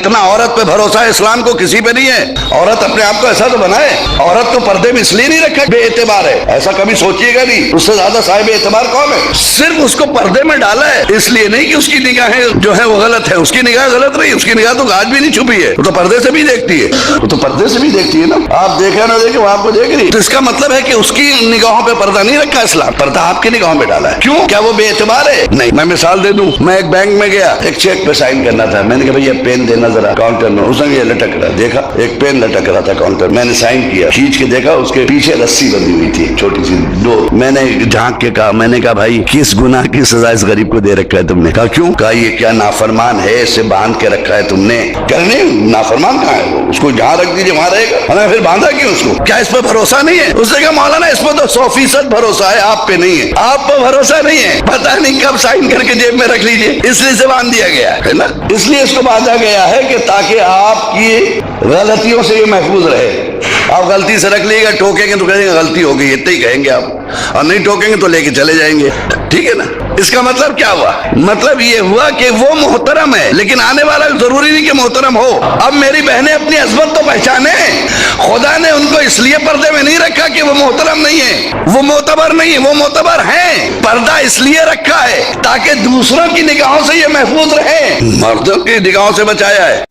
जितना औरत पे भरोसा है इस्लाम को किसी पे नहीं है। औरत अपने आप को ऐसा तो बनाए, औरत को पर्दे में इसलिए नहीं रखा बेएतबार है, ऐसा कभी सोचिएगा नहीं। उससे ज्यादा साहिब एतबार कौन है? सिर्फ उसको पर्दे में डाला है इसलिए नहीं कि उसकी निगाहें जो है वो गलत है, उसकी निगाह गलत रही, उसकी निगाह तो आज भी नहीं छुपी है, वो तो पर्दे से भी देखती है, वो तो पर्दे से भी देखती है ना। आप देखे ना देखे वो आपको देख रही, तो इसका मतलब है कि उसकी निगाहों पे पर्दा नहीं रखा इस्लाम, पर्दा आपकी निगाहों पे डाला है। क्यों? क्या वो बेएतबार है? नहीं। मैं मिसाल दे दूं, मैं एक बैंक में गया, एक चेक पे साइन करना था, मैंने कहा भैया पेन देना जरा काउंटर में, उसने ये लटक रहा, देखा एक पेन लटक रहा था काउंटर, मैंने साइन किया, खींच के देखा उसके पीछे रस्सी बंधी हुई थी छोटी सी दो, मैंने झांक के कहा, मैंने कहा भाई किस गुनाह की सजा इस गरीब को दे रखा है तुमने? कहा क्यों? कहा ये क्या नाफरमान है, इसे बांध के रखा है तुमने। कहने नाफरमान कहाँ है वो, उसको जहाँ रख दीजिए वहां रहेगा, हमें फिर बांधा क्यों उसको? क्या इस पर भरोसा नहीं है? उसने कहा मौलाना इस पर तो 100% भरोसा है, आप पे नहीं है। आप पे भरोसा नहीं है, पता नहीं कब साइन करके जेब में रख लीजिए, इसलिए से बांध दिया गया है ना, इसलिए इसको बांधा गया है कि ताकि आपकी गलतियों से ये महफूज रहे। आप गलती से रख लीजिएगा, टोकेंगे तो कहेंगे गलती हो गई, इतना ही कहेंगे आप, और नहीं टोकेंगे तो लेके चले जाएंगे, ठीक है ना। इसका मतलब क्या हुआ? मतलब ये हुआ कि वो मोहतरम है, लेकिन आने वाला जरूरी नहीं कि मोहतरम हो। अब मेरी बहनें अपनी अजमत तो पहचाने, खुदा ने उनको इसलिए पर्दे में नहीं रखा कि वो मोहतरम नहीं है, वो मोतबर नहीं है, वो मोतबर है। पर्दा इसलिए रखा है ताकि दूसरों की निगाहों से ये महफूज रहे, मर्दों की निगाहों से बचाया है।